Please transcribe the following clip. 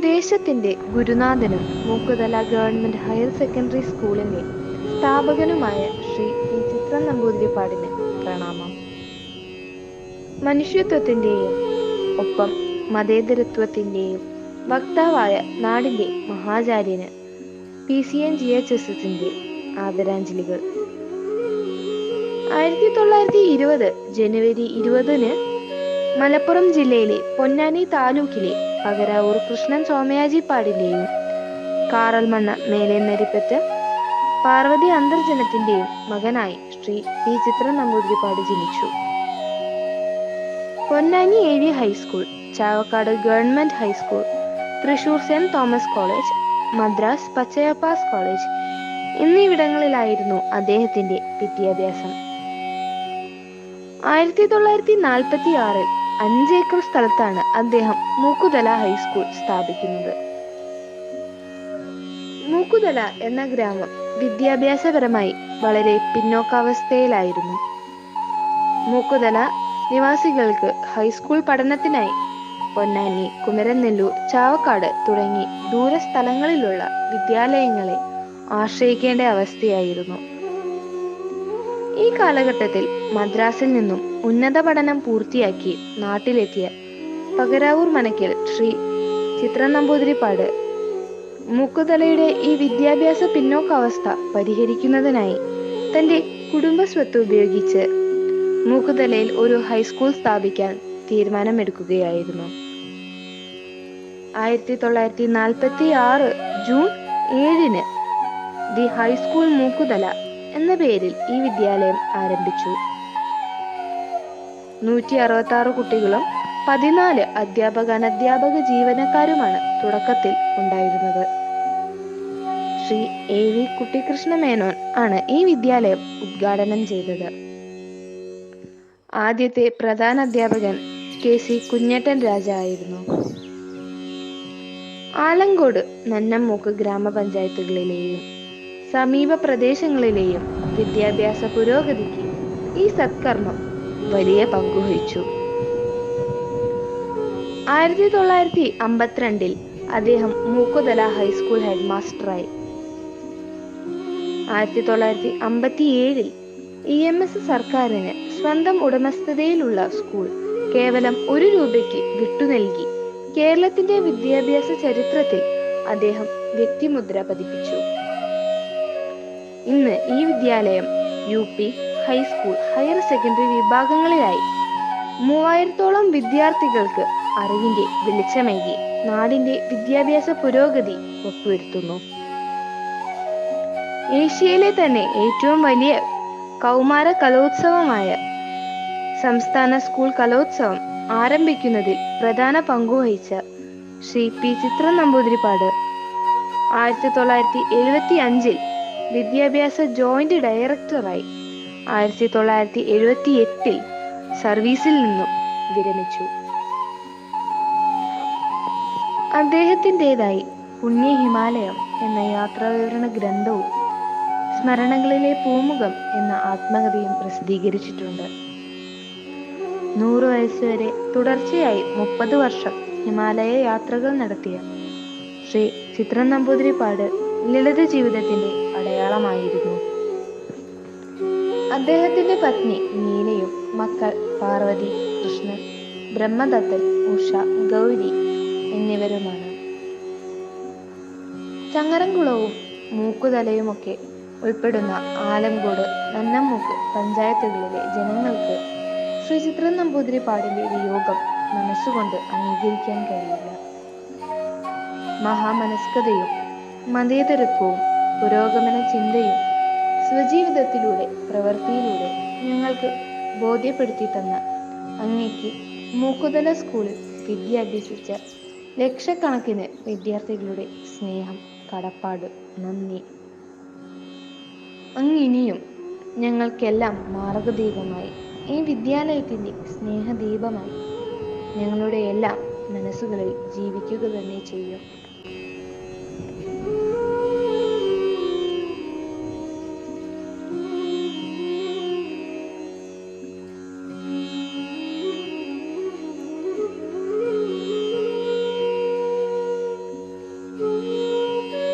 ദേശത്തിന്റെ ഗുരുനാഥനും Mookkuthala government higher secondary സ്കൂളിന്റെ സ്ഥാപകനുമായ Shri P ചിത്ര നമ്പൂതിരിപ്പാടിന് പ്രണാമം. മനുഷ്യത്വത്തിന്റെയും ഒപ്പം മതേതരത്വത്തിന്റെയും വക്താവായ നാടിന്റെ മഹാചാര്യന് PCNGHSSന്റെ ആദരാഞ്ജലികൾ. 1920 ജനുവരി 20 മലപ്പുറം ജില്ലയിലെ പൊന്നാനി താലൂക്കിലെ പകരാവൂർ കൃഷ്ണൻ സോമയാജിപ്പാടിന്റെയും കാറൽമണ്ണ മേലേന്നരിപ്പറ്റ പാർവതി അന്തർജനത്തിന്റെയും മകനായി ശ്രീ പി ചിത്ര നമ്പൂതിരിപ്പാട് ജനിച്ചു. Ponnani AV high school, Chavakkad government high school, Thrissur Saint Thomas college, Madras Pachaiyappa's college എന്നിവിടങ്ങളിലായിരുന്നു അദ്ദേഹത്തിന്റെ വിദ്യാഭ്യാസം. 1946 5 ഏക്കർ സ്ഥലത്താണ് അദ്ദേഹം മൂക്കുതല ഹൈസ്കൂൾ സ്ഥാപിക്കുന്നത്. മൂക്കുതല എന്ന ഗ്രാമം വിദ്യാഭ്യാസപരമായി വളരെ പിന്നോക്കാവസ്ഥയിലായിരുന്നു. മൂക്കുതല നിവാസികൾക്ക് ഹൈസ്കൂൾ പഠനത്തിനായി പൊന്നാനി, കുമരനെല്ലൂർ, ചാവക്കാട് തുടങ്ങി ദൂരസ്ഥലങ്ങളിലുള്ള വിദ്യാലയങ്ങളെ ആശ്രയിക്കേണ്ട അവസ്ഥയായിരുന്നു. ഈ കാലഘട്ടത്തിൽ മദ്രാസിൽ നിന്നും ഉന്നത പഠനം പൂർത്തിയാക്കി നാട്ടിലെത്തിയ പകരാവൂർ മനക്കൽ ശ്രീ ചിത്ര നമ്പൂതിരിപ്പാട് മൂക്കുതലയുടെ ഈ വിദ്യാഭ്യാസ പിന്നോക്കാവസ്ഥ പരിഹരിക്കുന്നതിനായി തന്റെ കുടുംബസ്വത്ത് ഉപയോഗിച്ച് മൂക്കുതലയിൽ ഒരു ഹൈസ്കൂൾ സ്ഥാപിക്കാൻ തീരുമാനമെടുക്കുകയായിരുന്നു. 1946 ജൂൺ 7 ദി ഹൈസ്കൂൾ മൂക്കുതല എന്ന പേരിൽ ഈ വിദ്യാലയം ആരംഭിച്ചു. 166 കുട്ടികളും 14 അധ്യാപക അനധ്യാപക ജീവനക്കാരുമാണ് തുടക്കത്തിൽ ഉണ്ടായിരുന്നത്. ശ്രീ AV കുട്ടിക്കൃഷ്ണ മേനോൻ ആണ് ഈ വിദ്യാലയം ഉദ്ഘാടനം ചെയ്തത്. ആദ്യത്തെ പ്രധാന അധ്യാപകൻ KC കുഞ്ഞേട്ടൻ രാജ ആയിരുന്നു. ആലങ്കോട്, നന്നമ്മൂക്ക് ഗ്രാമപഞ്ചായത്തുകളിലെയും സമീപ പ്രദേശങ്ങളിലെയും വിദ്യാഭ്യാസ പുരോഗതിക്ക് ഈ സത്കർമ്മം വലിയ പങ്കുവഹിച്ചു. 1952 അദ്ദേഹം മൂക്കുതല ഹൈസ്കൂൾ ഹെഡ് മാസ്റ്ററായി. 1957 EMS സർക്കാരിന് സ്വന്തം ഉടമസ്ഥതയിലുള്ള സ്കൂൾ കേവലം 1 രൂപയ്ക്ക് വിട്ടുനൽകി കേരളത്തിന്റെ വിദ്യാഭ്യാസ ചരിത്രത്തിൽ അദ്ദേഹം വ്യക്തിമുദ്ര പതിപ്പിച്ചു. ഇന്ന് ഈ വിദ്യാലയം UP, ഹൈസ്കൂൾ, ഹയർ സെക്കൻഡറി വിഭാഗങ്ങളിലായി 3000-ഓളം വിദ്യാർത്ഥികൾക്ക് അറിവിന്റെ വെളിച്ചമേകി നാടിന്റെ വിദ്യാഭ്യാസ പുരോഗതി ഉറപ്പുവരുത്തുന്നു. ഏഷ്യയിലെ തന്നെ ഏറ്റവും വലിയ കൗമാര കലോത്സവമായ സംസ്ഥാന സ്കൂൾ കലോത്സവം ആരംഭിക്കുന്നതിൽ പ്രധാന പങ്കുവഹിച്ച ശ്രീ പി ചിത്ര നമ്പൂതിരിപ്പാട് 1975 വിദ്യാഭ്യാസ ജോയിന്റ് ഡയറക്ടറായി 1978 സർവീസിൽ നിന്നും വിരമിച്ചു. അദ്ദേഹത്തിൻ്റെതായി പുണ്യ ഹിമാലയം എന്ന യാത്രാവിവരണ ഗ്രന്ഥവും സ്മരണകളിലെ പൂമുഖം എന്ന ആത്മകഥയും പ്രസിദ്ധീകരിച്ചിട്ടുണ്ട്. 100 വയസ്സുവരെ തുടർച്ചയായി 30 വർഷം ഹിമാലയ യാത്രകൾ നടത്തിയ ശ്രീ ചിത്ര നമ്പൂതിരിപ്പാട് ലളിത ജീവിതത്തിന്റെ അടയാളമായിരുന്നു. അദ്ദേഹത്തിന്റെ പത്നി നീലയും മക്കൾ പാർവതി, കൃഷ്ണൻ, ബ്രഹ്മദത്തൻ, ഉഷ, ഗൗരി എന്നിവരുമാണ്. ചങ്ങരംകുളവും മൂക്കുതലയുമൊക്കെ ഉൾപ്പെടുന്ന ആലങ്കോട്, നന്നമ്മൂക്ക് പഞ്ചായത്തുകളിലെ ജനങ്ങൾക്ക് ശ്രീ ചിത്ര നമ്പൂതിരിപ്പാടിന്റെ വിയോഗം മനസ്സുകൊണ്ട് അംഗീകരിക്കാൻ കഴിയില്ല. മഹാമനസ്കതയും മതേതരത്വവും പുരോഗമന ചിന്തയും സ്വജീവിതത്തിലൂടെ പ്രവൃത്തിയിലൂടെ ഞങ്ങൾക്ക് ബോധ്യപ്പെടുത്തി തന്ന അങ്ങേക്ക് മൂക്കുതല സ്കൂളിൽ വിദ്യ അഭ്യസിച്ച ലക്ഷക്കണക്കിന് വിദ്യാർത്ഥികളുടെ സ്നേഹം, കടപ്പാട്, നന്ദി. അങ്ങിനിയും ഞങ്ങൾക്കെല്ലാം മാർഗദീപമായി ഈ വിദ്യാലയത്തിന്റെ സ്നേഹദീപമായി ഞങ്ങളുടെ എല്ലാം മനസ്സുകളിൽ ജീവിക്കുക തന്നെ ചെയ്യും.